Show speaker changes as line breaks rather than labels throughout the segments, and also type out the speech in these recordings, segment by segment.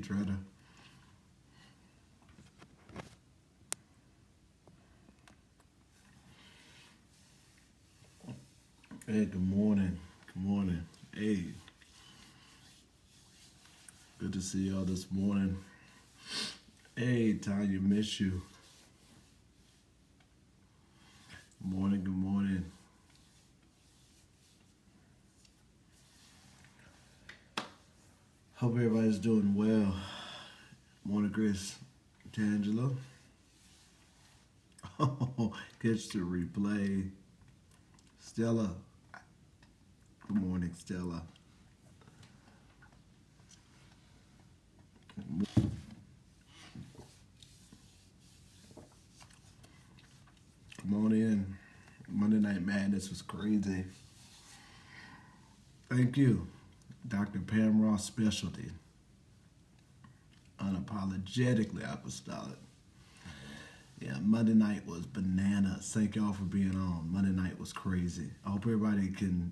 Dretta. Hey, good morning. Good morning. Hey, good to see y'all this morning. Hey, Tanya, miss you. Good morning, good morning. Hope everybody's doing well. Morning, Chris. Tangela. Oh, catch the replay. Stella. Good morning, Stella. Come on in. Monday Night Madness was crazy. Thank you, Dr. Pam Ross Specialty. Unapologetically apostolic. Yeah, Monday night was bananas. Thank y'all for being on. Monday night was crazy. I hope everybody can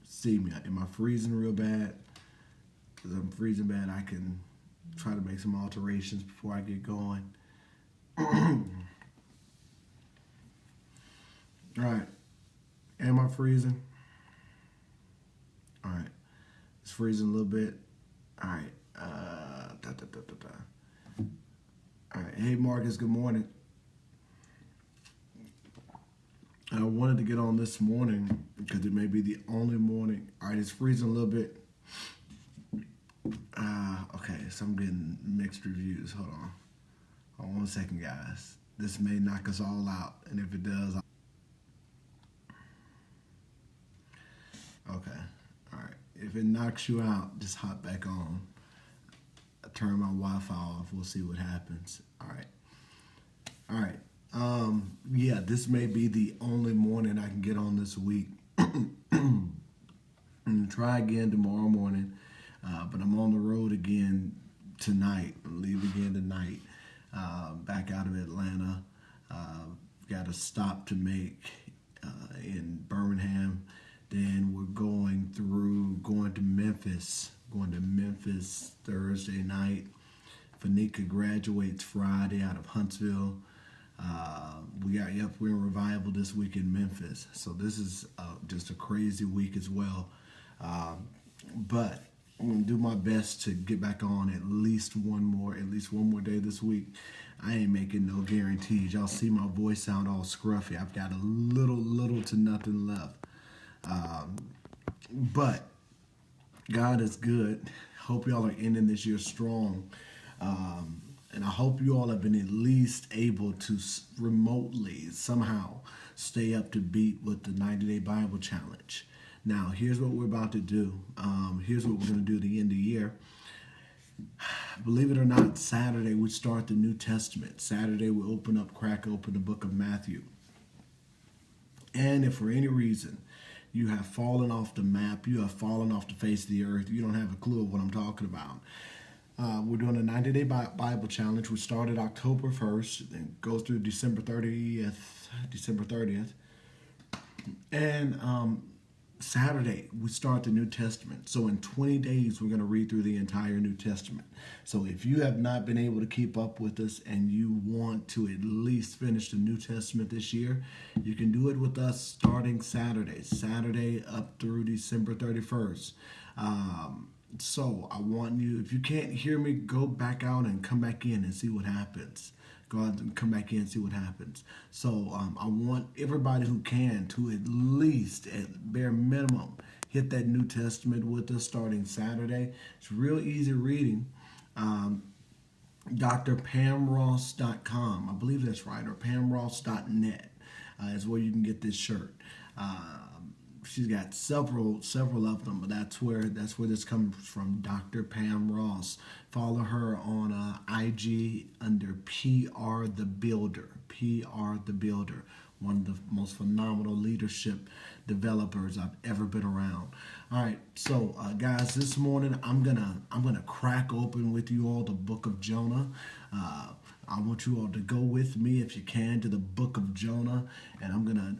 see me. Am I freezing real bad? Because I'm freezing bad, I can try to make some alterations before I get going. All right. Am I freezing? All right. It's freezing a little bit. All right. All right. Hey, Marcus, good morning. I wanted to get on this morning because it may be the only morning. All right, it's freezing a little bit. Okay, so I'm getting mixed reviews. Hold on. Hold on 1 second, guys. This may knock us all out, and if it does, okay. All right. If it knocks you out, just hop back on. I turn my Wi-Fi off. We'll see what happens. All right. All right. Yeah, this may be the only morning I can get on this week. Try again tomorrow morning, but I'm on the road again tonight. I'll leave again tonight, back out of Atlanta. Got a stop to make in Birmingham. Then we're going to Memphis. Going to Memphis Thursday night. Fanika graduates Friday out of Huntsville. We're in revival this week in Memphis. So this is just a crazy week as well. But I'm gonna do my best to get back on at least one more day this week. I ain't making no guarantees. Y'all see my voice sound all scruffy. I've got a little to nothing left. But God is good. Hope y'all are ending this year strong. And I hope you all have been at least able to remotely somehow stay up to beat with the 90-day Bible Challenge. Now, here's what we're about to do. Here's what we're going to do at the end of the year. Believe it or not, Saturday we start the New Testament. Saturday we crack open the book of Matthew. And if for any reason you have fallen off the map, you have fallen off the face of the earth, you don't have a clue of what I'm talking about. We're doing a 90-day Bible Challenge. We started October 1st and goes through December 30th. And Saturday, we start the New Testament. So in 20 days, we're going to read through the entire New Testament. So if you have not been able to keep up with us and you want to at least finish the New Testament this year, you can do it with us starting Saturday up through December 31st. So I want you, if you can't hear me, go back out and come back in and see what happens. Go out and come back in and see what happens. So I want everybody who can to at least, at bare minimum, hit that New Testament with us starting Saturday. It's real easy reading. drpamross.com, I believe that's right, or pamross.net is where you can get this shirt. She's got several of them, but that's where this comes from. Dr. Pam Ross. Follow her on IG under PR the Builder. PR the Builder. One of the most phenomenal leadership developers I've ever been around. All right, so guys, this morning I'm gonna crack open with you all the book of Jonah. I want you all to go with me, if you can, to the book of Jonah, and I'm gonna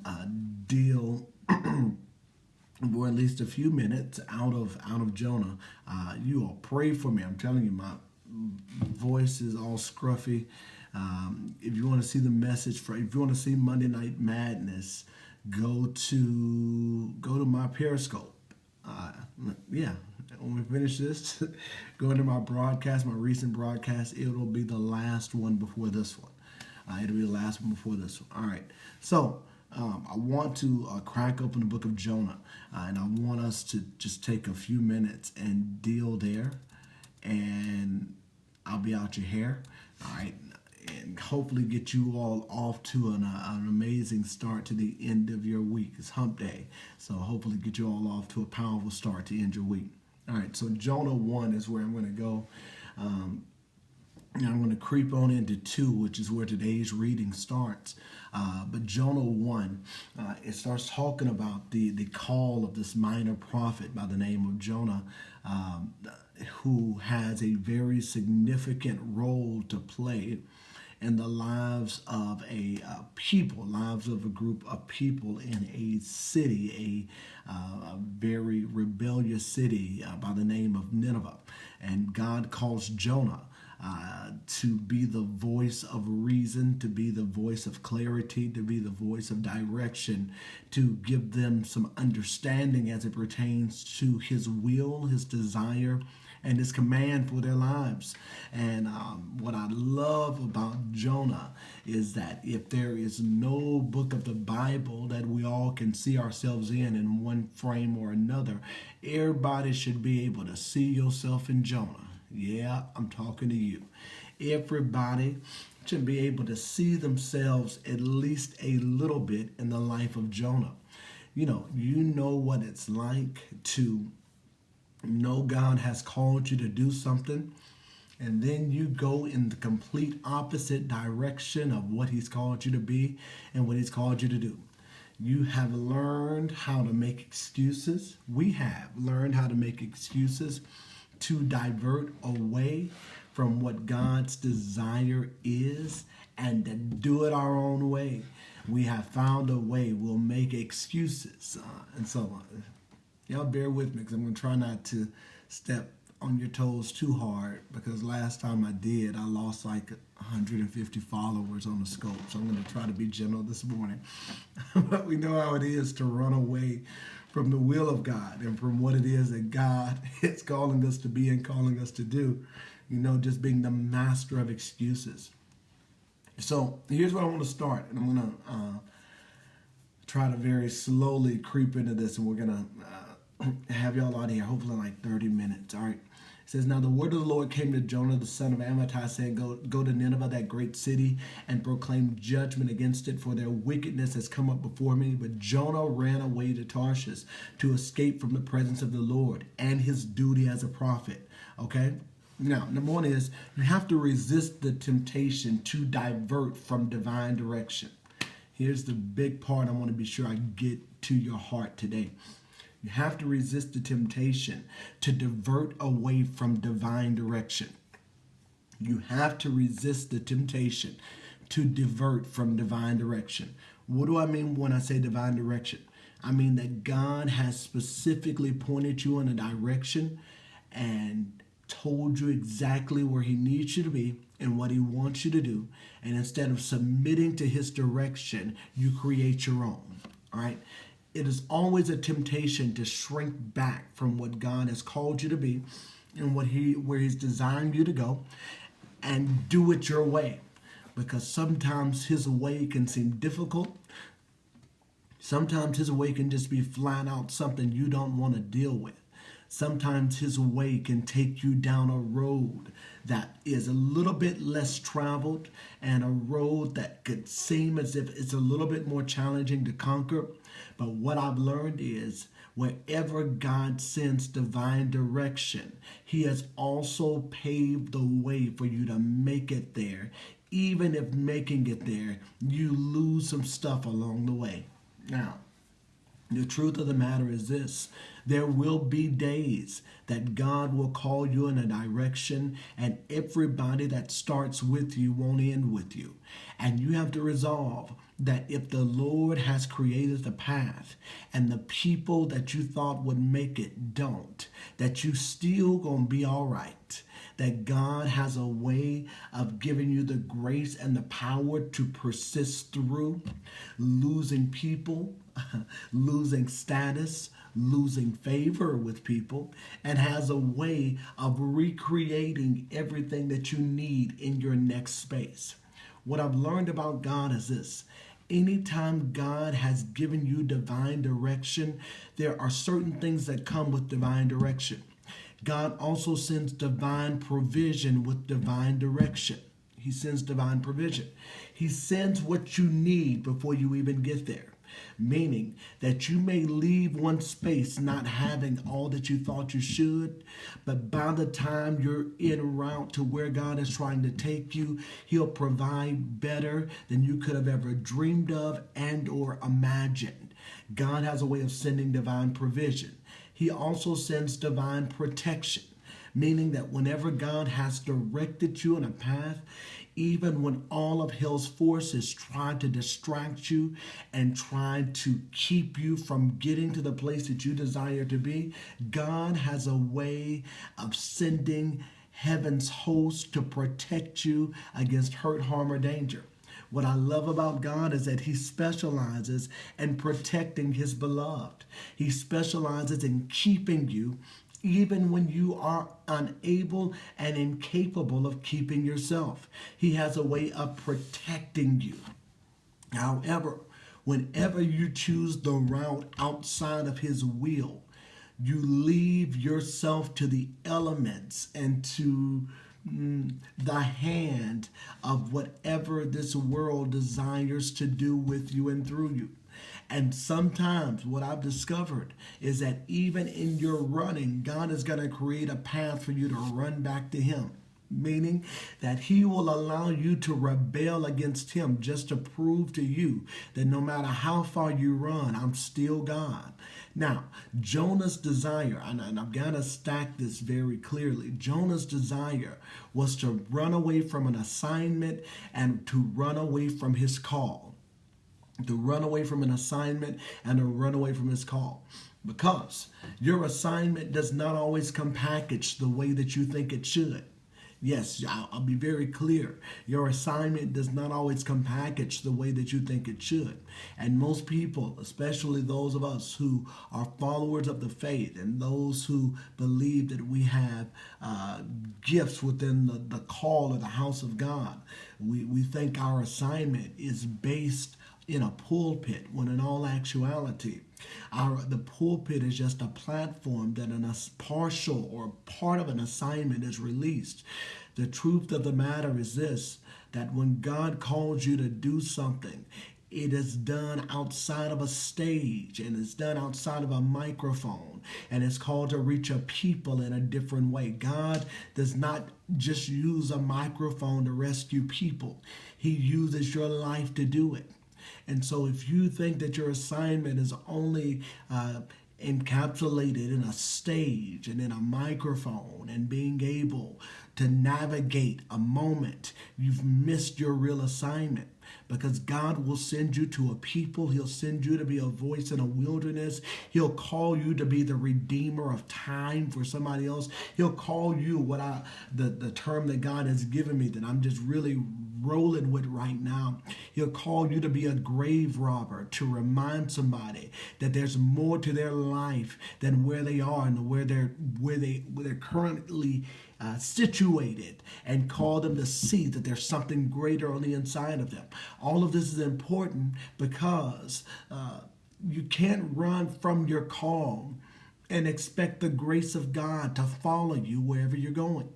deal. For at least a few minutes out of Jonah. You all pray for me. I'm telling you, voice is all scruffy. If you want to see the message if you want to see Monday Night Madness, go to my Periscope. Yeah, when we finish this, go into my broadcast, my recent broadcast. It'll be the last one before this one. It'll be the last one before this one. All right. So I want to crack open the book of Jonah, and I want us to just take a few minutes and deal there, and I'll be out your hair. All right. And hopefully get you all off to an amazing start to the end of your week. It's hump day. So hopefully get you all off to a powerful start to end your week. All right, so Jonah 1 is where I'm going to go. And I'm going to creep on into 2, which is where today's reading starts. But Jonah 1, it starts talking about the call of this minor prophet by the name of Jonah, who has a very significant role to play in the lives of lives of a group of people in a city, a very rebellious city by the name of Nineveh. And God calls Jonah to be the voice of reason, to be the voice of clarity, to be the voice of direction, to give them some understanding as it pertains to his will, his desire, and his command for their lives. And what I love about Jonah is that if there is no book of the Bible that we all can see ourselves in one frame or another, everybody should be able to see yourself in Jonah. Yeah, I'm talking to you. Everybody should be able to see themselves at least a little bit in the life of Jonah. You know what it's like to know God has called you to do something, and then you go in the complete opposite direction of what he's called you to be and what he's called you to do. You have learned how to make excuses. We have learned how to make excuses to divert away from what God's desire is and to do it our own way. We have found a way. We'll make excuses and so on. Y'all bear with me because I'm going to try not to step on your toes too hard, because last time I did, I lost like 150 followers on the scope. So I'm going to try to be gentle this morning. But we know how it is to run away from the will of God and from what it is that God is calling us to be and calling us to do. Just being the master of excuses. So here's where I want to start. And I'm going to try to very slowly creep into this, and we're going to have y'all out here hopefully in like 30 minutes. All right. It says, now the word of the Lord came to Jonah, the son of Amittai, saying, go to Nineveh, that great city, and proclaim judgment against it, for their wickedness has come up before me. But Jonah ran away to Tarshish to escape from the presence of the Lord and his duty as a prophet. Okay. Now, number one is you have to resist the temptation to divert from divine direction. Here's the big part I want to be sure I get to your heart today. You have to resist the temptation to divert away from divine direction. You have to resist the temptation to divert from divine direction. What do I mean when I say divine direction? I mean that God has specifically pointed you in a direction and told you exactly where he needs you to be and what he wants you to do. And instead of submitting to his direction, you create your own. All right? It is always a temptation to shrink back from what God has called you to be and where he's designed you to go, and do it your way. Because sometimes his way can seem difficult. Sometimes his way can just be flat out something you don't want to deal with. Sometimes his way can take you down a road that is a little bit less traveled, and a road that could seem as if it's a little bit more challenging to conquer. But what I've learned is wherever God sends divine direction, he has also paved the way for you to make it there. Even if making it there, you lose some stuff along the way. Now, the truth of the matter is this: there will be days that God will call you in a direction, and everybody that starts with you won't end with you. And you have to resolve that if the Lord has created the path and the people that you thought would make it don't, that you still gonna be all right. that God has a way of giving you the grace and the power to persist through losing people, losing status, losing favor with people, and has a way of recreating everything that you need in your next space. What I've learned about God is this. Anytime God has given you divine direction, there are certain things that come with divine direction. God also sends divine provision with divine direction. He sends divine provision. He sends what you need before you even get there. Meaning that you may leave one space not having all that you thought you should, but by the time you're en route to where God is trying to take you, He'll provide better than you could have ever dreamed of and or imagined. God has a way of sending divine provision. He also sends divine protection, meaning that whenever God has directed you on a path, even when all of hell's forces try to distract you and try to keep you from getting to the place that you desire to be, God has a way of sending heaven's host to protect you against hurt, harm, or danger. What I love about God is that He specializes in protecting His beloved. He specializes in keeping you even when you are unable and incapable of keeping yourself. He has a way of protecting you. However, whenever you choose the route outside of His will, you leave yourself to the elements and to the hand of whatever this world desires to do with you and through you. And sometimes what I've discovered is that even in your running, God is going to create a path for you to run back to Him. Meaning that He will allow you to rebel against Him just to prove to you that no matter how far you run, I'm still God. Now, Jonah's desire, and I've got to stack this very clearly, Jonah's desire was to run away from an assignment and to run away from his call. To run away from an assignment and to run away from his call. Because your assignment does not always come packaged the way that you think it should. Yes, I'll be very clear. Your assignment does not always come packaged the way that you think it should. And most people, especially those of us who are followers of the faith and those who believe that we have gifts within the call of the house of God, we think our assignment is based in a pulpit, when in all actuality, the pulpit is just a platform that a partial or part of an assignment is released. The truth of the matter is this, that when God calls you to do something, it is done outside of a stage and it's done outside of a microphone, and it's called to reach a people in a different way. God does not just use a microphone to rescue people. He uses your life to do it. And so if you think that your assignment is only encapsulated in a stage and in a microphone and being able to navigate a moment, you've missed your real assignment. Because God will send you to a people. He'll send you to be a voice in a wilderness. He'll call you to be the redeemer of time for somebody else. He'll call you the term that God has given me that I'm just really rolling with right now. He'll call you to be a grave robber, to remind somebody that there's more to their life than where they are and where they're currently situated, and call them to see that there's something greater on the inside of them. All of this is important because you can't run from your call and expect the grace of God to follow you wherever you're going.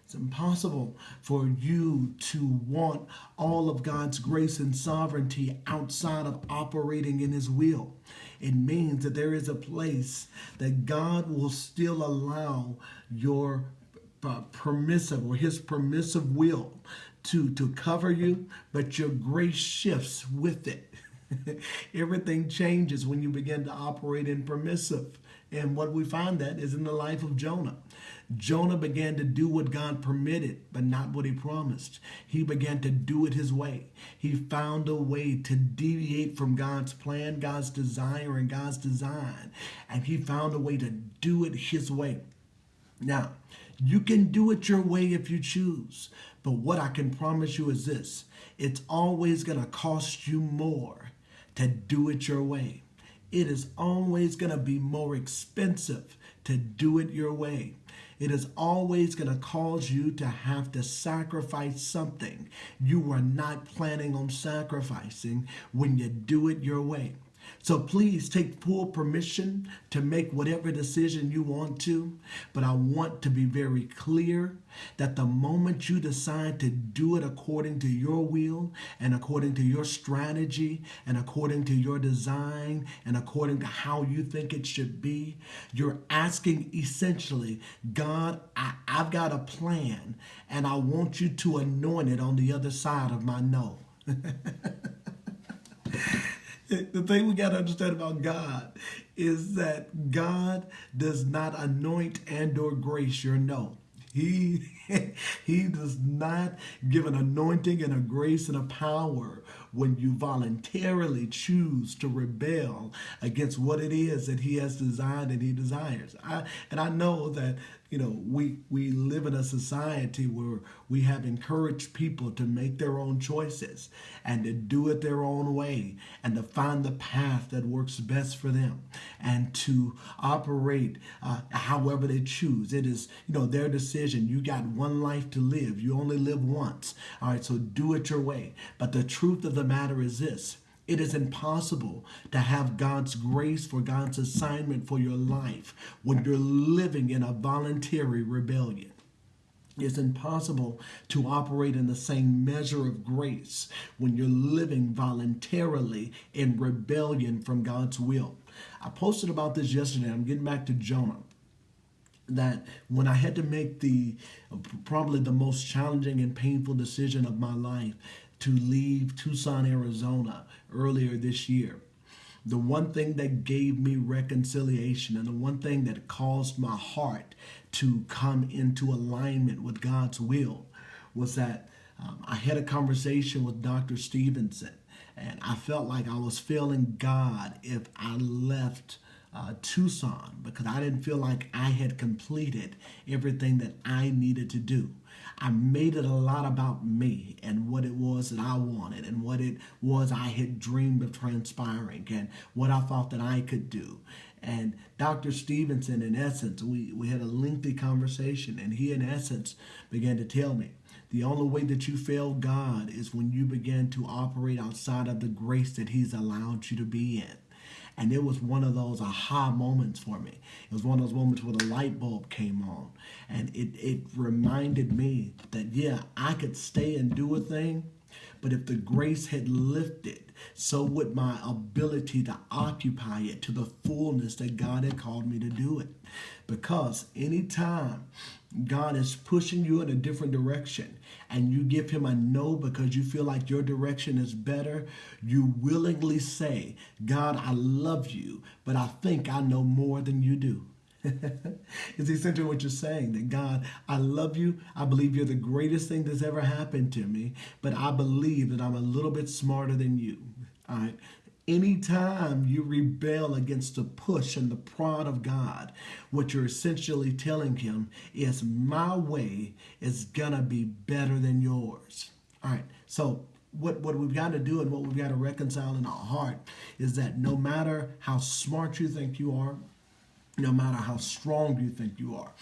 It's impossible for you to want all of God's grace and sovereignty outside of operating in His will. It means that there is a place that God will still allow your permissive or His permissive will to cover you, but your grace shifts with it. Everything changes when you begin to operate in permissive. And what we find that is in the life of Jonah. Jonah began to do what God permitted, but not what He promised. He began to do it his way. He found a way to deviate from God's plan, God's desire, and God's design. And he found a way to do it his way. Now, You can do it your way if you choose. But what I can promise you is this: it's always going to cost you more to do it your way. It is always going to be more expensive to do it your way. It is always going to cause you to have to sacrifice something you were not planning on sacrificing when you do it your way. So please take full permission to make whatever decision you want to. But I want to be very clear that the moment you decide to do it according to your will and according to your strategy and according to your design and according to how you think it should be, you're asking essentially, God, I've got a plan and I want you to anoint it on the other side of my no. The thing we got to understand about God is that God does not anoint and or grace your no. He does not give an anointing and a grace and a power when you voluntarily choose to rebel against what it is that he has designed and he desires. I know that we live in a society where we have encouraged people to make their own choices and to do it their own way and to find the path that works best for them and to operate however they choose. It is their decision. You got one life to live. You only live once. All right, so do it your way. But the truth of the matter is this: it is impossible to have God's grace for God's assignment for your life when you're living in a voluntary rebellion. It's impossible to operate in the same measure of grace when you're living voluntarily in rebellion from God's will. I posted about this yesterday. I'm getting back to Jonah. That when I had to make probably the most challenging and painful decision of my life to leave Tucson, Arizona earlier this year, the one thing that gave me reconciliation and the one thing that caused my heart to come into alignment with God's will was that I had a conversation with Dr. Stevenson, and I felt like I was failing God if I left Tucson because I didn't feel like I had completed everything that I needed to do. I made it a lot about me and what it was that I wanted and what it was I had dreamed of transpiring and what I thought that I could do. And Dr. Stevenson, in essence, we had a lengthy conversation, and he, in essence, began to tell me, the only way that you fail God is when you begin to operate outside of the grace that he's allowed you to be in. And it was one of those aha moments for me. It was one of those moments where the light bulb came on. And it reminded me that, yeah, I could stay and do a thing, but if the grace had lifted, so would my ability to occupy it to the fullness that God had called me to do it. Because anytime God is pushing you in a different direction and you give him a no because you feel like your direction is better, you willingly say, God, I love you, but I think I know more than you do. It's essentially what you're saying, that God, I love you. I believe you're the greatest thing that's ever happened to me, but I believe that I'm a little bit smarter than you. All right. Anytime you rebel against the push and the prod of God, what you're essentially telling him is my way is going to be better than yours. All right. So what we've got to do and what we've got to reconcile in our heart is that no matter how smart you think you are, no matter how strong you think you are,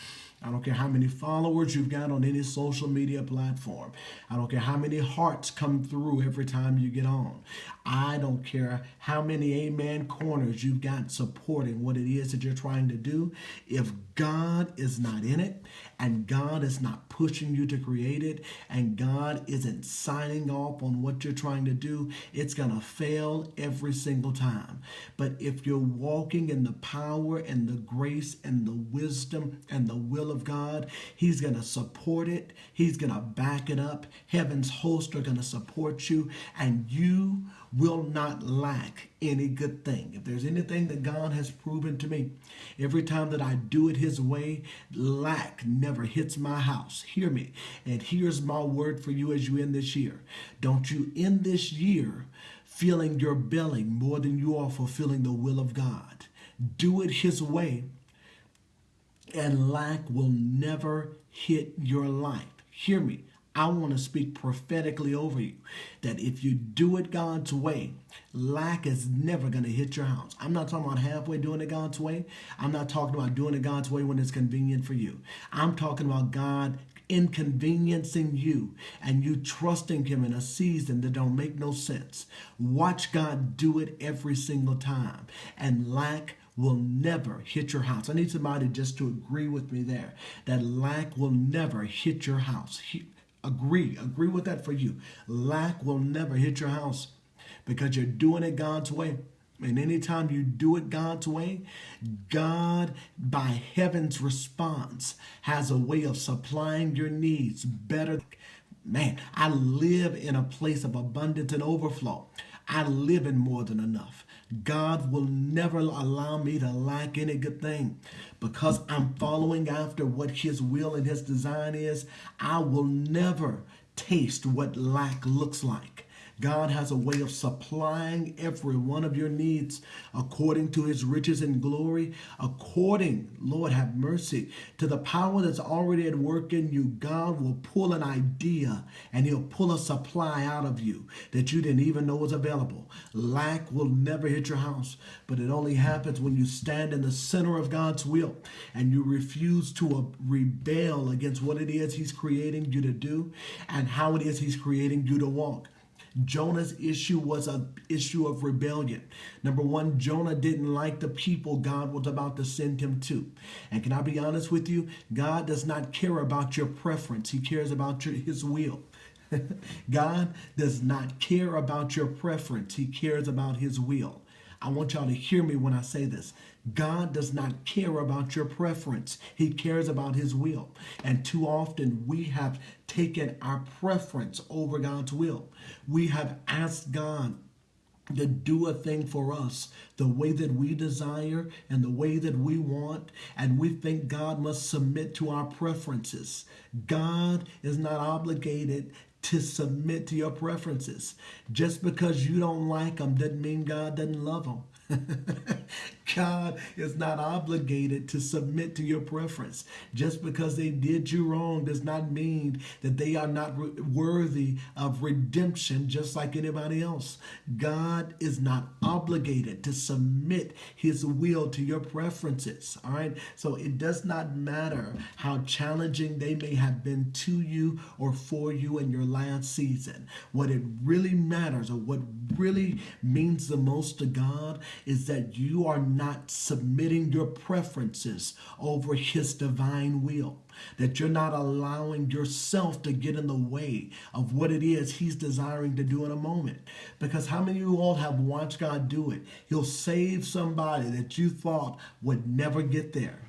I don't care how many followers you've got on any social media platform. I don't care how many hearts come through every time you get on. I don't care how many amen corners you've got supporting what it is that you're trying to do. If God is not in it and God is not pushing you to create it and God isn't signing off on what you're trying to do, it's going to fail every single time. But if you're walking in the power and the grace and the wisdom and the will of God, he's going to support it. He's going to back it up. Heaven's hosts are going to support you, and you will not lack any good thing. If there's anything that God has proven to me, every time that I do it his way, lack never hits my house. Hear me. And here's my word for you as you end this year. Don't you end this year feeling you're belling more than you are fulfilling the will of God. Do it his way, and lack will never hit your life. Hear me. I want to speak prophetically over you that if you do it God's way, lack is never going to hit your house. I'm not talking about halfway doing it God's way. I'm not talking about doing it God's way when it's convenient for you. I'm talking about God inconveniencing you and you trusting him in a season that don't make no sense. Watch God do it every single time, and lack will never hit your house. I need somebody just to agree with me there, that lack will never hit your house. Agree with that for you. Lack will never hit your house because you're doing it God's way. And anytime you do it God's way, God, by heaven's response, has a way of supplying your needs better. Man, I live in a place of abundance and overflow. I live in more than enough. God will never allow me to lack any good thing because I'm following after what his will and his design is. I will never taste what lack looks like. God has a way of supplying every one of your needs according to his riches and glory, according, Lord have mercy, to the power that's already at work in you. God will pull an idea and he'll pull a supply out of you that you didn't even know was available. Lack will never hit your house, but it only happens when you stand in the center of God's will and you refuse to rebel against what it is he's creating you to do and how it is he's creating you to walk. Jonah's issue was an issue of rebellion. Number one, Jonah didn't like the people God was about to send him to. And can I be honest with you? God does not care about your preference. He cares about his will. God does not care about your preference. He cares about his will. I want y'all to hear me when I say this. God does not care about your preference. He cares about his will. And too often we have taken our preference over God's will. We have asked God to do a thing for us the way that we desire and the way that we want, and we think God must submit to our preferences. God is not obligated to submit to your preferences. Just because you don't like them doesn't mean God doesn't love them. God is not obligated to submit to your preference. Just because they did you wrong does not mean that they are not worthy of redemption just like anybody else. God is not obligated to submit his will to your preferences. All right. So it does not matter how challenging they may have been to you or for you in your last season. What it really matters, or what really means the most to God, is that you are not submitting your preferences over his divine will. That you're not allowing yourself to get in the way of what it is he's desiring to do in a moment. Because how many of you all have watched God do it? He'll save somebody that you thought would never get there.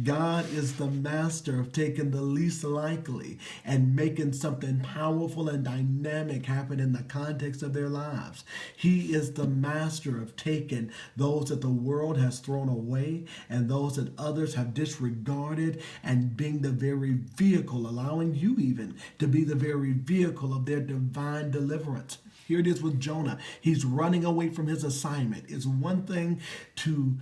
God is the master of taking the least likely and making something powerful and dynamic happen in the context of their lives. He is the master of taking those that the world has thrown away and those that others have disregarded and being the very vehicle, allowing you even to be the very vehicle of their divine deliverance. Here it is with Jonah. He's running away from his assignment. It's one thing to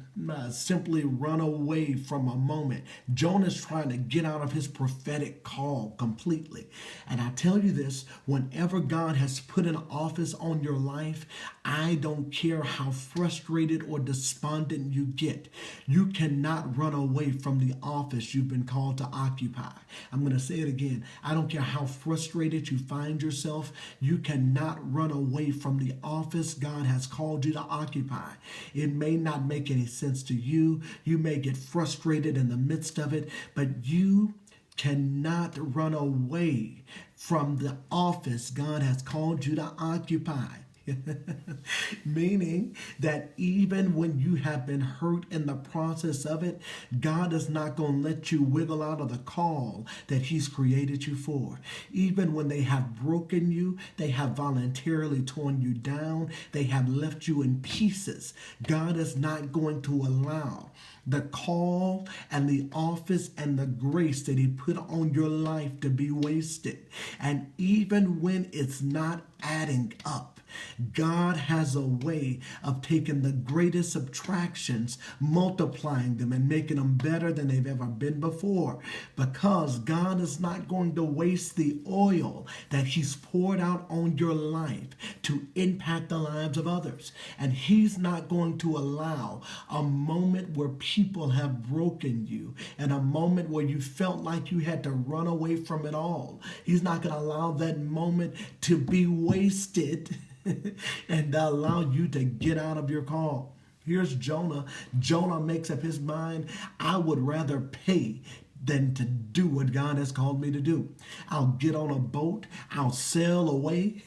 simply run away from a moment. Jonah's trying to get out of his prophetic call completely. And I tell you this, whenever God has put an office on your life, I don't care how frustrated or despondent you get. You cannot run away from the office you've been called to occupy. I'm going to say it again. I don't care how frustrated you find yourself. You cannot run away from the office God has called you to occupy. It may not make any sense to you. You may get frustrated in the midst of it, but you cannot run away from the office God has called you to occupy. Meaning that even when you have been hurt in the process of it, God is not going to let you wiggle out of the call that he's created you for. Even when they have broken you, they have voluntarily torn you down, they have left you in pieces. God is not going to allow the call and the office and the grace that he put on your life to be wasted. And even when it's not adding up, God has a way of taking the greatest subtractions, multiplying them, and making them better than they've ever been before. Because God is not going to waste the oil that He's poured out on your life to impact the lives of others. And He's not going to allow a moment where people have broken you and a moment where you felt like you had to run away from it all. He's not going to allow that moment to be wasted and allow you to get out of your call. Here's Jonah. Jonah makes up his mind, I would rather pay than to do what God has called me to do. I'll get on a boat. I'll sail away.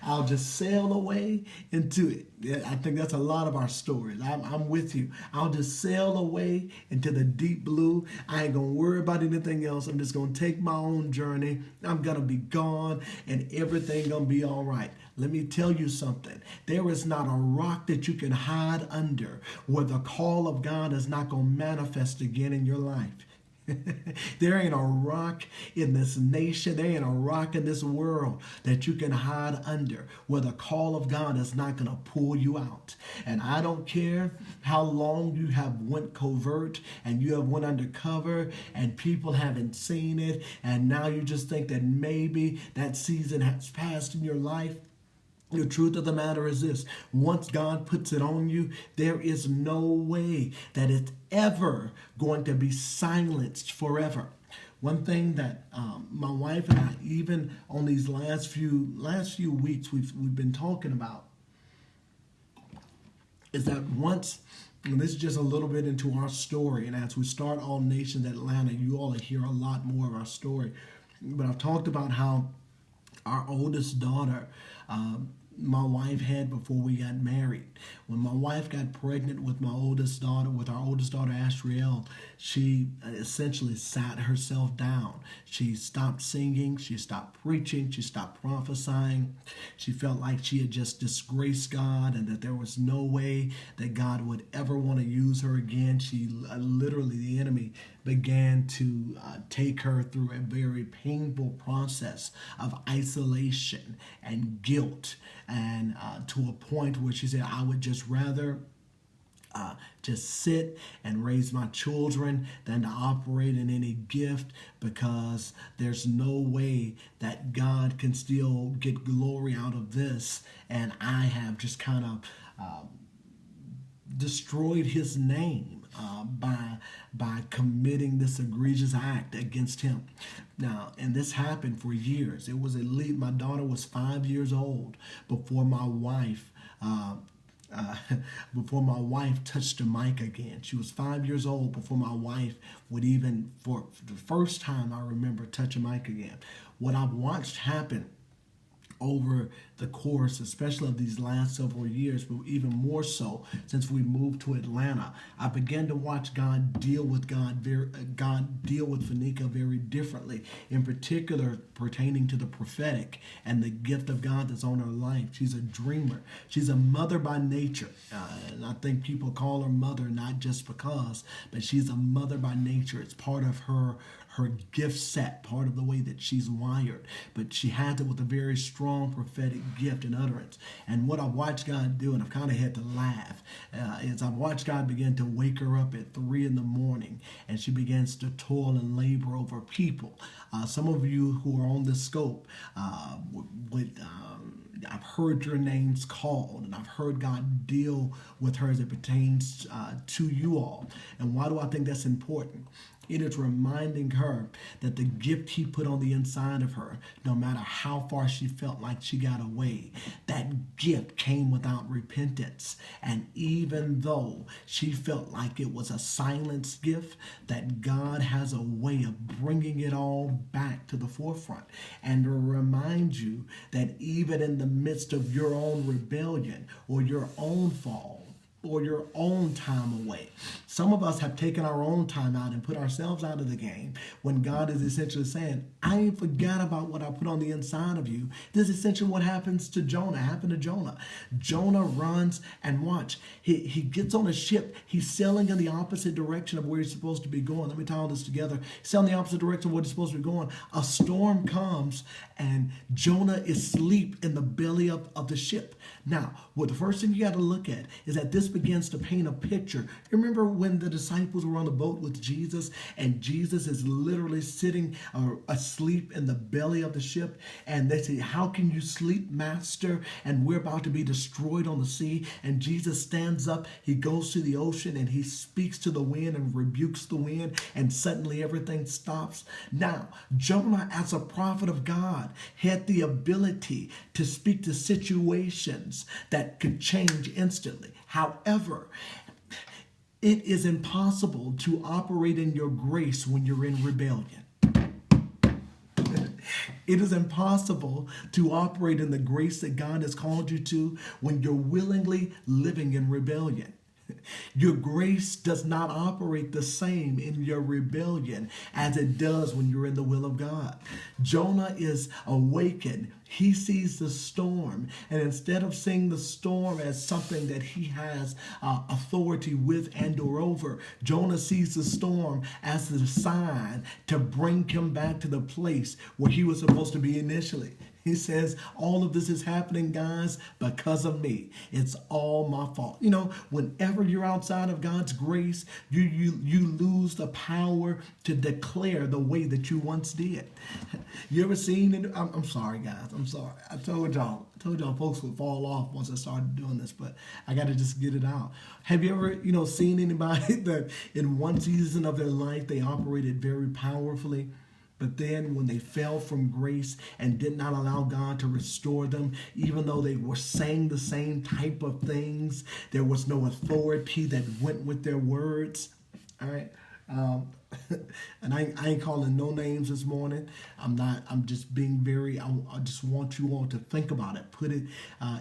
I'll just sail away into it. Yeah, I think that's a lot of our stories. I'm with you. I'll just sail away into the deep blue. I ain't going to worry about anything else. I'm just going to take my own journey. I'm going to be gone and everything going to be all right. Let me tell you something. There is not a rock that you can hide under where the call of God is not going to manifest again in your life. There ain't a rock in this nation, there ain't a rock in this world that you can hide under where the call of God is not going to pull you out. And I don't care how long you have went covert and you have went undercover and people haven't seen it, and now you just think that maybe that season has passed in your life. The truth of the matter is this: once God puts it on you, there is no way that it's ever going to be silenced forever. One thing that my wife and I, even on these last few weeks, we've been talking about is that once, and this is just a little bit into our story, and as we start All Nations Atlanta, you all hear a lot more of our story. But I've talked about how our oldest daughter, my wife had before we got married. When my wife got pregnant with our oldest daughter, Ashriel, she essentially sat herself down. She stopped singing, she stopped preaching, she stopped prophesying. She felt like she had just disgraced God and that there was no way that God would ever want to use her again. She literally, the enemy began to take her through a very painful process of isolation and guilt, and to a point where she said, I would just rather just sit and raise my children than to operate in any gift, because there's no way that God can still get glory out of this, and I have just kind of destroyed His name by committing this egregious act against Him. Now, and this happened for years. It was my daughter was 5 years old before my wife touched the mic again. She was 5 years old before my wife would even, for the first time I remember, touch a mic again. What I've watched happen over the course, especially of these last several years, but even more so since we moved to Atlanta, I began to watch God deal with Fanika very differently, in particular pertaining to the prophetic and the gift of God that's on her life. She's a dreamer. She's a mother by nature, and I think people call her mother not just because, but she's a mother by nature. It's part of her gift set, part of the way that she's wired. But she has it with a very strong prophetic gift and utterance. And what I've watched God do, and I've kind of had to laugh, is I've watched God begin to wake her up at 3 a.m, and she begins to toil and labor over people. Some of you who are on the scope I've heard your names called, and I've heard God deal with her as it pertains to you all. And why do I think that's important? It is reminding her that the gift He put on the inside of her, no matter how far she felt like she got away, that gift came without repentance. And even though she felt like it was a silenced gift, that God has a way of bringing it all back to the forefront, and to remind you that even in the midst of your own rebellion or your own fall, or your own time away. Some of us have taken our own time out and put ourselves out of the game when God is essentially saying, I ain't forgot about what I put on the inside of you. This is essentially what happens to Jonah. Happened to Jonah. Jonah runs and watch. He gets on a ship. He's sailing in the opposite direction of where he's supposed to be going. Let me tie all this together. Sailing in the opposite direction of where he's supposed to be going. A storm comes and Jonah is asleep in the belly of the ship. Now, what the first thing you got to look at is that this begins to paint a picture. Remember when the disciples were on the boat with Jesus and Jesus is literally sitting asleep in the belly of the ship, and they say, how can you sleep, master? And we're about to be destroyed on the sea. And Jesus stands up, he goes to the ocean and he speaks to the wind and rebukes the wind, and suddenly everything stops. Now, Jonah, as a prophet of God, had the ability to speak to situations that could change instantly. However, it is impossible to operate in your grace when you're in rebellion. It is impossible to operate in the grace that God has called you to when you're willingly living in rebellion. Your grace does not operate the same in your rebellion as it does when you're in the will of God. Jonah is awakened. He sees the storm, and instead of seeing the storm as something that he has authority with and or over, Jonah sees the storm as the sign to bring him back to the place where he was supposed to be initially. He says, all of this is happening, guys, because of me. It's all my fault. You know, whenever you're outside of God's grace, you lose the power to declare the way that you once did. You ever seen it? I'm sorry, guys. I'm sorry. I told y'all folks would fall off once I started doing this, but I got to just get it out. Have you ever, seen anybody that in one season of their life, they operated very powerfully? But then when they fell from grace and did not allow God to restore them, even though they were saying the same type of things, there was no authority that went with their words. All right. And I ain't calling no names this morning. I'm just being I just want you all to think about it. Put it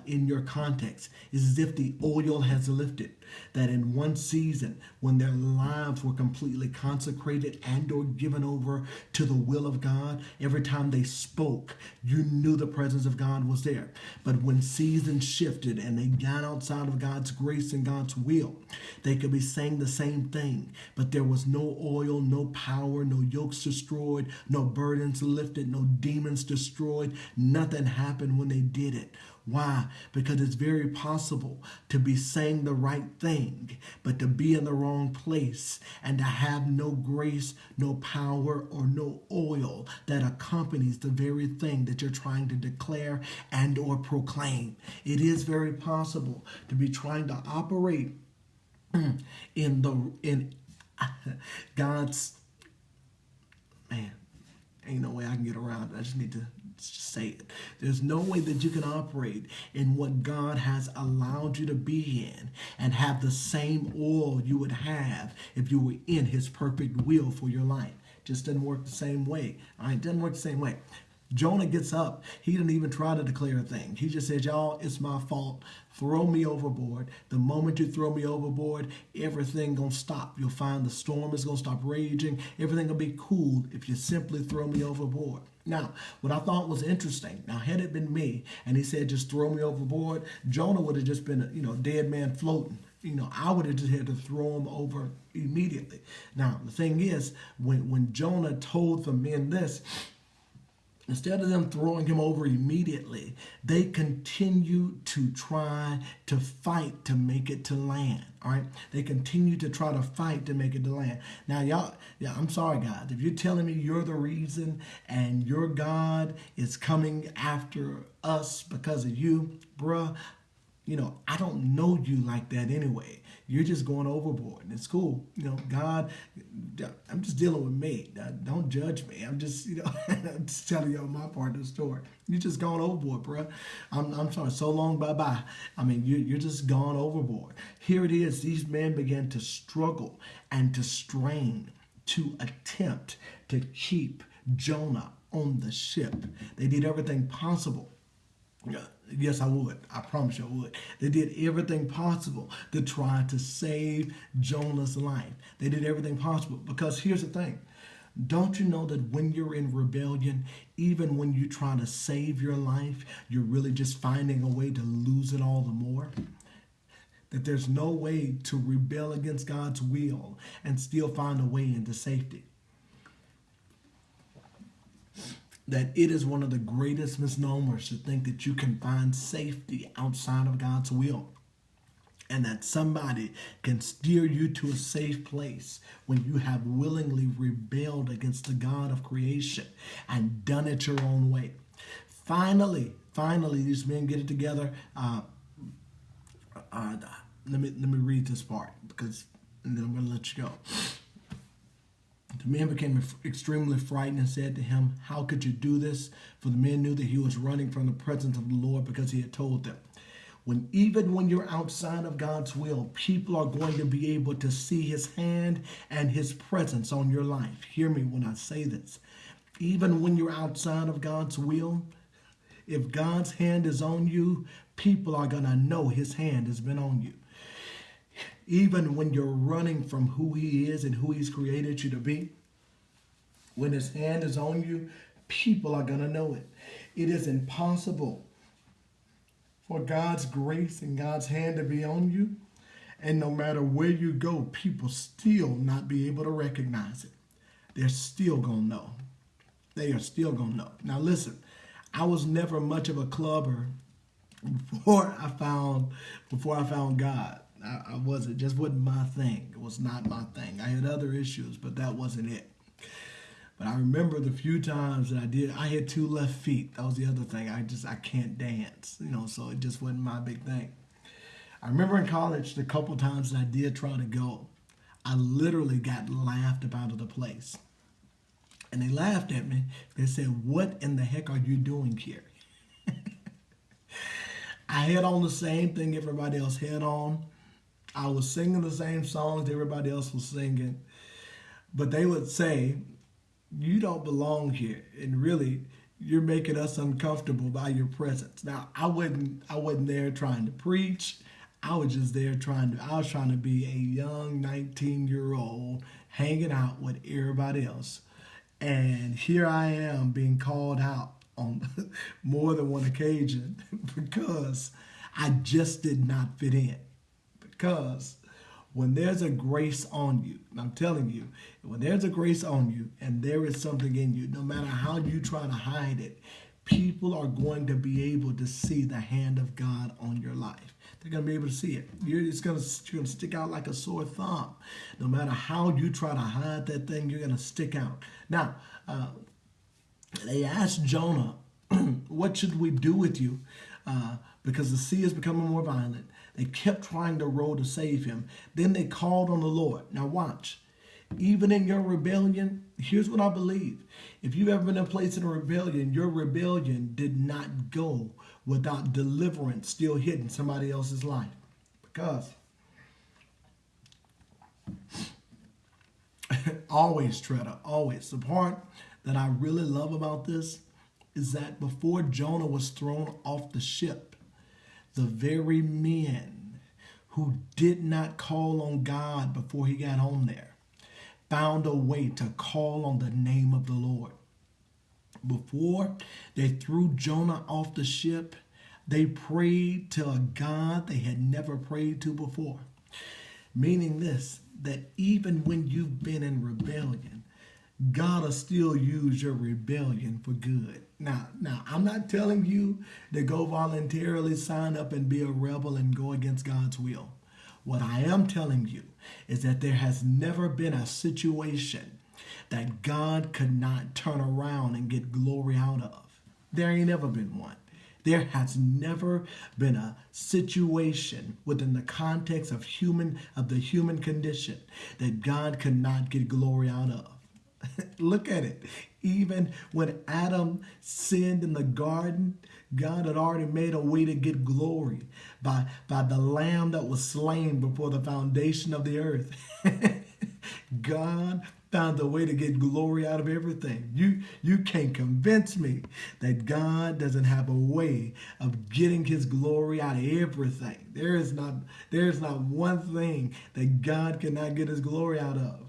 in your context. It's as if the oil has lifted. That in one season, when their lives were completely consecrated and or given over to the will of God, every time they spoke, you knew the presence of God was there. But when seasons shifted and they got outside of God's grace and God's will, they could be saying the same thing, but there was no oil, no power, no yokes destroyed, no burdens lifted, no demons destroyed. Nothing happened when they did it. Why? Because it's very possible to be saying the right thing, but to be in the wrong place and to have no grace, no power, or no oil that accompanies the very thing that you're trying to declare and or proclaim. It is very possible to be trying to operate in God's, man, ain't no way I can get around it. I just need to say it. There's no way that you can operate in what God has allowed you to be in and have the same oil you would have if you were in his perfect will for your life. Just doesn't work the same way. All right, doesn't work the same way. Jonah gets up. He didn't even try to declare a thing. He just said, y'all, it's my fault. Throw me overboard. The moment you throw me overboard, everything gonna stop. You'll find the storm is gonna stop raging. Everything will be cool if you simply throw me overboard. Now, what I thought was interesting, now had it been me and he said, just throw me overboard, Jonah would have just been a dead man floating. I would have just had to throw him over immediately. Now, the thing is, when Jonah told the men this, instead of them throwing him over immediately, they continue to try to fight to make it to land. All right, they continue to try to fight to make it to land. Now, y'all, I'm sorry, guys. If you're telling me you're the reason and your God is coming after us because of you, bruh, I don't know you like that anyway. You're just going overboard. And it's cool. God, I'm just dealing with me. Don't judge me. I'm just, I'm just telling you my part of the story. You're just going overboard, bro. I'm sorry. So long, bye-bye. I mean, you're just gone overboard. Here it is. These men began to struggle and to strain to attempt to keep Jonah on the ship. They did everything possible. Yes, I would. I promise you I would. They did everything possible to try to save Jonah's life. They did everything possible because here's the thing. Don't you know that when you're in rebellion, even when you try to save your life, you're really just finding a way to lose it all the more? That there's no way to rebel against God's will and still find a way into safety. That it is one of the greatest misnomers to think that you can find safety outside of God's will. And that somebody can steer you to a safe place when you have willingly rebelled against the God of creation and done it your own way. Finally, these men get it together. Let me read this part and then I'm going to let you go. The men became extremely frightened and said to him, "How could you do this?" For the men knew that he was running from the presence of the Lord because he had told them. Even when you're outside of God's will, people are going to be able to see his hand and his presence on your life. Hear me when I say this. Even when you're outside of God's will, if God's hand is on you, people are going to know his hand has been on you. Even when you're running from who he is and who he's created you to be, when his hand is on you, people are going to know it. It is impossible for God's grace and God's hand to be on you, and no matter where you go, people still not be able to recognize it. They're still going to know. They are still going to know. Now listen, I was never much of a clubber before I found God. I wasn't, just wasn't my thing. It was not my thing. I had other issues, but that wasn't it. But I remember the few times that I had 2 left feet. That was the other thing. I can't dance, so it just wasn't my big thing. I remember in college, the couple times that I did try to go, I literally got laughed out of the place. And they laughed at me. They said, "What in the heck are you doing here?" I had on the same thing everybody else had on. I was singing the same songs everybody else was singing. But they would say, "You don't belong here. And really, you're making us uncomfortable by your presence." Now, I wasn't there trying to preach. I was just there trying to be a young 19-year-old hanging out with everybody else. And here I am being called out on more than one occasion because I just did not fit in. Because when there's a grace on you, and I'm telling you, when there's a grace on you and there is something in you, no matter how you try to hide it, people are going to be able to see the hand of God on your life. They're going to be able to see it. You're going to stick out like a sore thumb. No matter how you try to hide that thing, you're going to stick out. Now, they asked Jonah, "What should we do with you?" Because the sea is becoming more violent. They kept trying to row to save him. Then they called on the Lord. Now watch. Even in your rebellion, here's what I believe. If you've ever been in a place in a rebellion, your rebellion did not go without deliverance still hitting somebody else's life. Because always, Treader, always. The part that I really love about this is that before Jonah was thrown off the ship, the very men who did not call on God before he got on there found a way to call on the name of the Lord. Before they threw Jonah off the ship, they prayed to a God they had never prayed to before. Meaning this, that even when you've been in rebellion, God will still use your rebellion for good. Now, I'm not telling you to go voluntarily sign up and be a rebel and go against God's will. What I am telling you is that there has never been a situation that God could not turn around and get glory out of. There ain't never been one. There has never been a situation within the context of the human condition that God could not get glory out of. Look at it. Even when Adam sinned in the garden, God had already made a way to get glory by the lamb that was slain before the foundation of the earth. God found a way to get glory out of everything. You can't convince me that God doesn't have a way of getting his glory out of everything. There is not one thing that God cannot get his glory out of.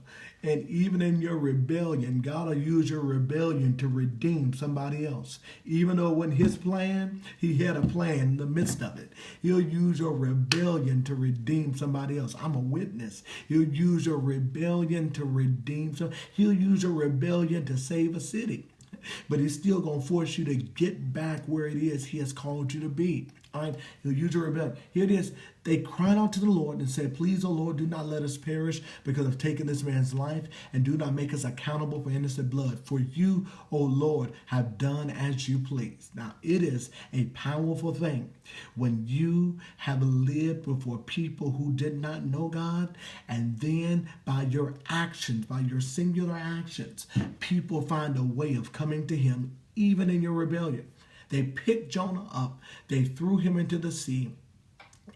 And even in your rebellion, God will use your rebellion to redeem somebody else. Even though it wasn't his plan, he had a plan in the midst of it. He'll use your rebellion to redeem somebody else. I'm a witness. He'll use your rebellion to redeem he'll use your rebellion to save a city. But he's still going to force you to get back where it is he has called you to be. All right, he'll use your rebellion. Here it is. They cried out to the Lord and said, please, O Lord, do not let us perish because of taking this man's life, and do not make us accountable for innocent blood. For you, O Lord, have done as you please. Now, it is a powerful thing when you have lived before people who did not know God, and then by your actions, by your singular actions, people find a way of coming to him, even in your rebellion. They picked Jonah up, they threw him into the sea,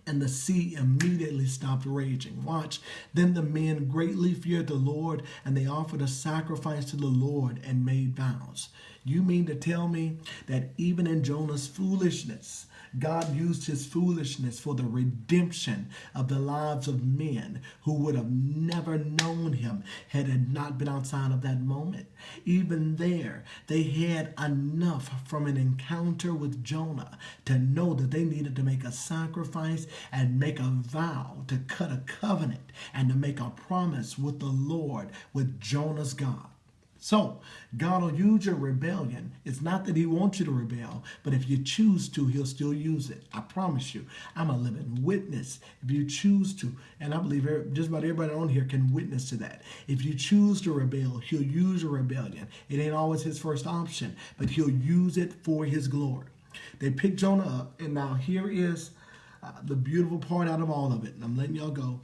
and the sea immediately stopped raging. Watch. Then the men greatly feared the Lord, and they offered a sacrifice to the Lord and made vows. You mean to tell me that even in Jonah's foolishness, God used his foolishness for the redemption of the lives of men who would have never known him had it not been outside of that moment? Even there, they had enough from an encounter with Jonah to know that they needed to make a sacrifice and make a vow, to cut a covenant and to make a promise with the Lord, with Jonah's God. So, God will use your rebellion. It's not that he wants you to rebel, but if you choose to, he'll still use it. I promise you. I'm a living witness. If you choose to, and I believe just about everybody on here can witness to that. If you choose to rebel, he'll use your rebellion. It ain't always his first option, but he'll use it for his glory. They picked Jonah up, and now here is the beautiful part out of all of it, and I'm letting y'all go.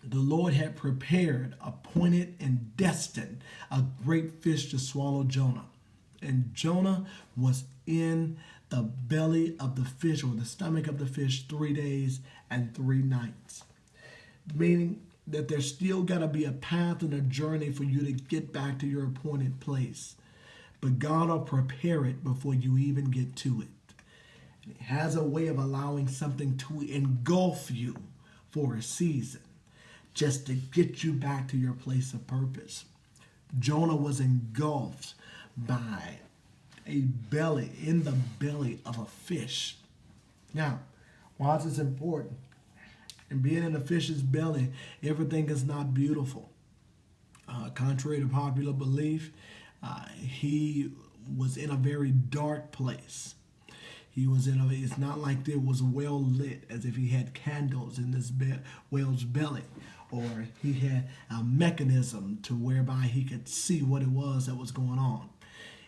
The Lord had prepared, appointed, and destined a great fish to swallow Jonah. And Jonah was in the belly of the fish, or the stomach of the fish, 3 days and 3 nights. Meaning that there's still got to be a path and a journey for you to get back to your appointed place. But God will prepare it before you even get to it. And he has a way of allowing something to engulf you for a season, just to get you back to your place of purpose. Jonah was engulfed by in the belly of a fish. Now, why is this important? And being in a fish's belly, everything is not beautiful. Contrary to popular belief, he was in a very dark place. It's not like there was well lit, as if he had candles in this whale's belly, or he had a mechanism to whereby he could see what it was that was going on.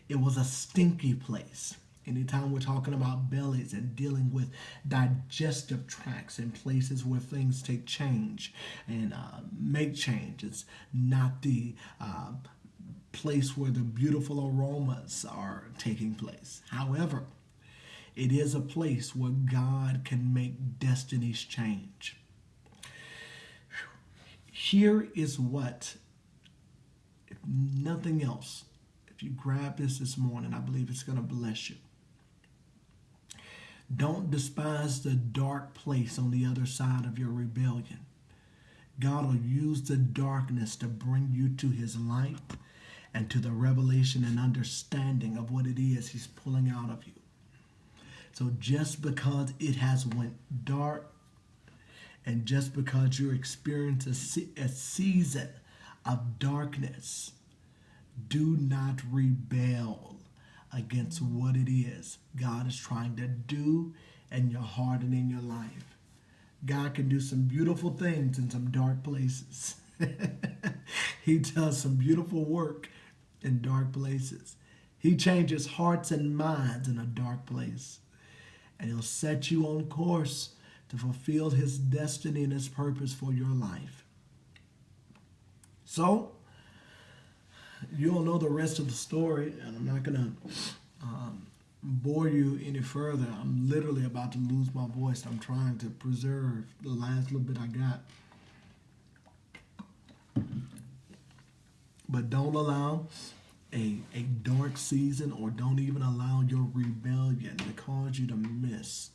It was a stinky place. Anytime we're talking about bellies and dealing with digestive tracts and places where things take change and make change, it's not the place where the beautiful aromas are taking place. However, it is a place where God can make destinies change. Here is what, if nothing else, if you grab this morning, I believe it's going to bless you. Don't despise the dark place on the other side of your rebellion. God will use the darkness to bring you to his light and to the revelation and understanding of what it is he's pulling out of you. So just because it has went dark, and just because you're experiencing a season of darkness, do not rebel against what it is God is trying to do in your heart and in your life. God can do some beautiful things in some dark places. He does some beautiful work in dark places. He changes hearts and minds in a dark place. And he'll set you on course to fulfill his destiny and his purpose for your life. So, you'll know the rest of the story, and I'm not going to bore you any further. I'm literally about to lose my voice. I'm trying to preserve the last little bit I got. But don't allow a dark season, or don't even allow your rebellion to cause you to miss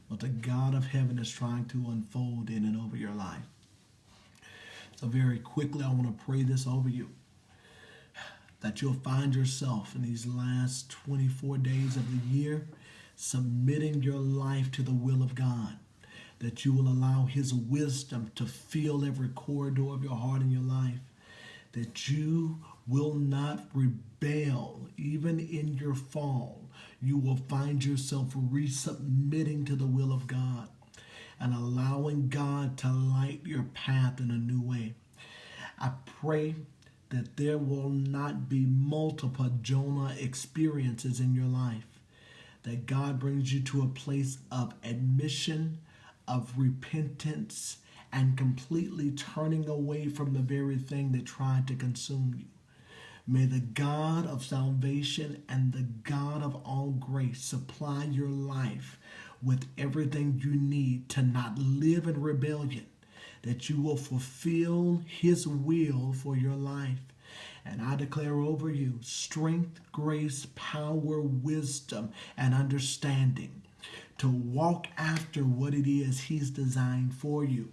what the God of heaven is trying to unfold in and over your life. So very quickly, I want to pray this over you, that you'll find yourself in these last 24 days of the year submitting your life to the will of God, that you will allow his wisdom to fill every corridor of your heart and your life, that you will not rebel even in your fall. You will find yourself resubmitting to the will of God and allowing God to light your path in a new way. I pray that there will not be multiple Jonah experiences in your life, that God brings you to a place of admission, of repentance, and completely turning away from the very thing that tried to consume you. May the God of salvation and the God of all grace supply your life with everything you need to not live in rebellion, that you will fulfill his will for your life. And I declare over you strength, grace, power, wisdom, and understanding to walk after what it is he's designed for you,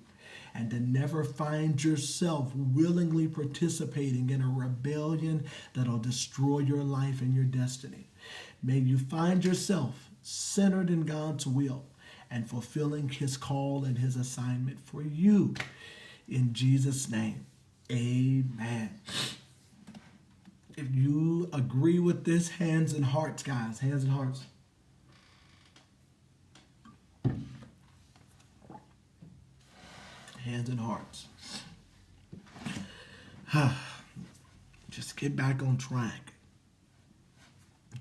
and to never find yourself willingly participating in a rebellion that'll destroy your life and your destiny. May you find yourself centered in God's will and fulfilling his call and his assignment for you. In Jesus' name, amen. If you agree with this, hands and hearts, guys, hands and hearts. Hands and hearts. Just get back on track.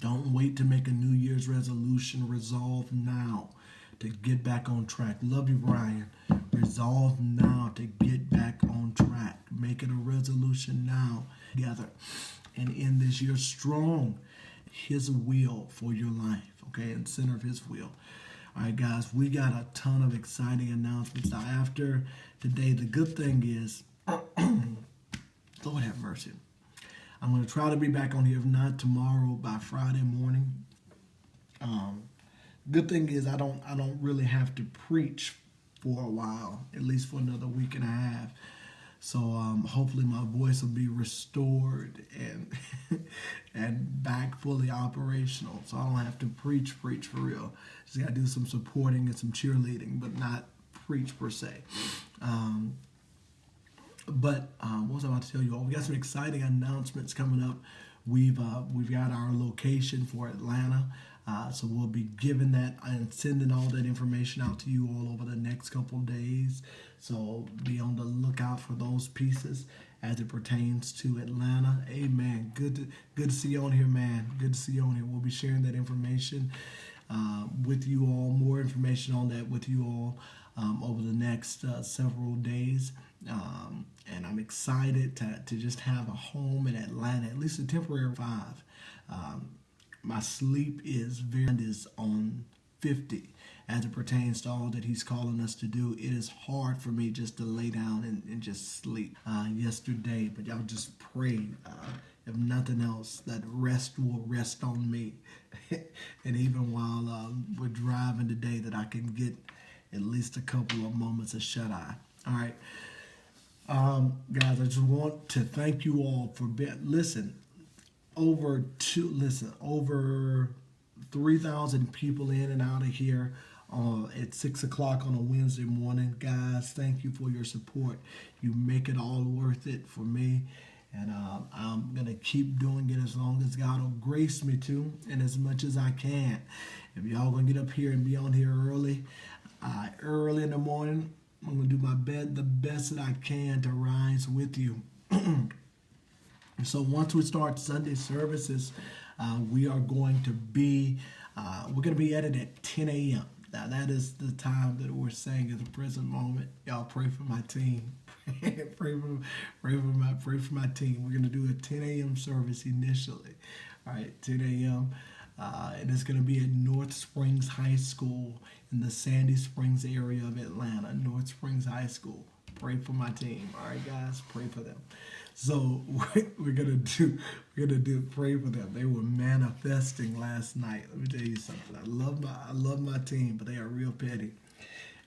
Don't wait to make a New Year's resolution. Resolve now to get back on track. Love you, Brian. Resolve now to get back on track. Make it a resolution now together. And end this year strong. His will for your life, okay? In the center of his will. All right, guys, we got a ton of exciting announcements. Now, after today, the good thing is, Lord have mercy, I'm going to try to be back on here, if not tomorrow, by Friday morning. Good thing is I don't really have to preach for a while, at least for another week and a half. So hopefully my voice will be restored and and back fully operational. So I don't have to preach for real. Just got to do some supporting and some cheerleading, but not preach per se. But what was I about to tell you all? We got some exciting announcements coming up. We've got our location for Atlanta. So we'll be giving that and sending all that information out to you all over the next couple of days. So be on the lookout for those pieces as it pertains to Atlanta. Amen. Good to see you on here, man. Good to see you on here. We'll be sharing that information with you all. More information on that with you all over the next several days. And I'm excited to just have a home in Atlanta, at least a temporary 5. My sleep is on 50 as it pertains to all that he's calling us to do. It is hard for me just to lay down and just sleep yesterday, but y'all just pray, if nothing else, that rest will rest on me. And even while we're driving today, that I can get at least a couple of moments of shut-eye. All right. Guys, I just want to thank you all for over 3,000 people in and out of here at 6 o'clock on a Wednesday morning. Guys, thank you for your support. You make it all worth it for me. And I'm going to keep doing it as long as God will grace me to, and as much as I can. If y'all going to get up here and be on here early in the morning, I'm going to do the best that I can to rise with you. So once we start Sunday services, we are going to be at it at 10 a.m. Now that is the time that we're saying at the present moment. Y'all pray for my team. pray for my team. We're gonna do a 10 a.m. service initially. All right, 10 a.m. And it's gonna be at North Springs High School in the Sandy Springs area of Atlanta. North Springs High School. Pray for my team. All right, guys, pray for them. So we're gonna do pray for them. They were manifesting last night. Let me tell you something. I love my team, but they are real petty.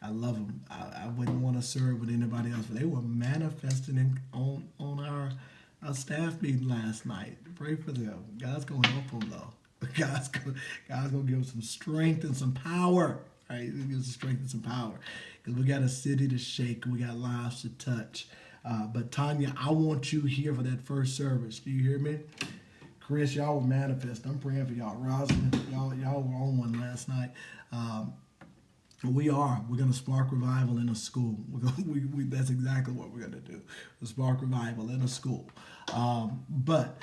I love them. I wouldn't want to serve with anybody else, but they were manifesting on our staff meeting last night. Pray for them. God's gonna help them though. God's gonna give them some strength and some power. Right? He's gonna give us some strength and some power because we got a city to shake. We got lives to touch. But Tanya, I want you here for that first service. Do you hear me? Chris, y'all were manifest. I'm praying for y'all. Rosalind, y'all were on one last night. We're going to spark revival in a school. That's exactly what we're going to do. We'll spark revival in a school. But,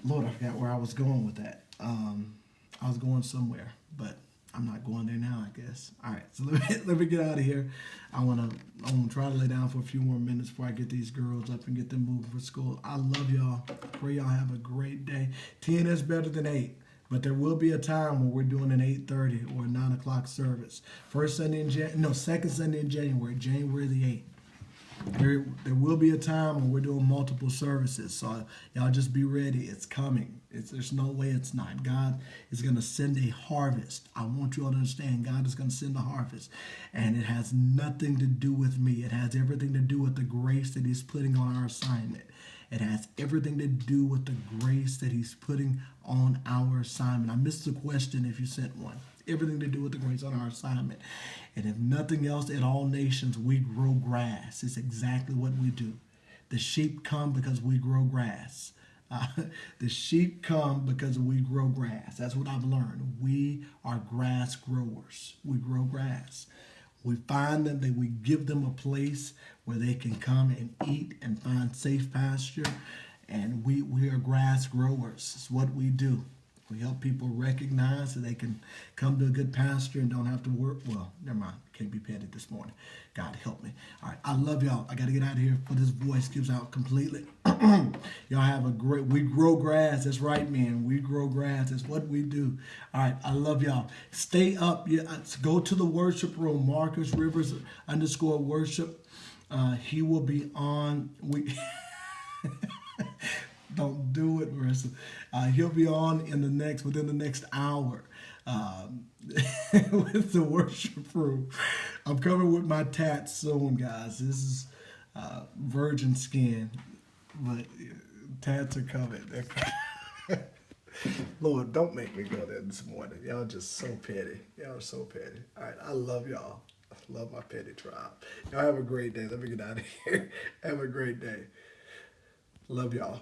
Lord, I forgot where I was going with that. I was going somewhere, but I'm not going there now, I guess. All right, so let me get out of here. I want to try to lay down for a few more minutes before I get these girls up and get them moving for school. I love y'all. Pray y'all have a great day. 10 is better than 8. But there will be a time when we're doing an 8:30 or a 9 o'clock service. Second Sunday in January, January the 8th. There will be a time when we're doing multiple services. So y'all just be ready. It's coming. There's no way it's not. God is going to send a harvest. I want you all to understand God is going to send a harvest. And it has nothing to do with me. It has everything to do with the grace that he's putting on our assignment. It has everything to do with the grace that he's putting on our assignment. I missed the question if you sent one. Everything to do with the grace on our assignment. And if nothing else, at All Nations, we grow grass. It's exactly what we do. The sheep come because we grow grass. The sheep come because we grow grass. That's what I've learned. We are grass growers. We grow grass. We find them, we give them a place where they can come and eat and find safe pasture. And we are grass growers. It's what we do. We help people recognize that they can come to a good pasture and don't have to work. Well, never mind. Can't be petted this morning. God help me. All right. I love y'all. I got to get out of here before this voice gives out completely. Y'all have a great, we grow grass. That's right, man. We grow grass. That's what we do. All right. I love y'all. Stay up. Yeah, go to the worship room. Marcus Rivers _worship. He will be on. Don't do it, Marissa. He'll be on within the next hour with the worship room. I'm coming with my tats soon, guys. This is virgin skin, but tats are coming. Lord, don't make me go there this morning. Y'all just so petty. Y'all are so petty. All right, I love y'all. I love my petty tribe. Y'all have a great day. Let me get out of here. Have a great day. Love y'all.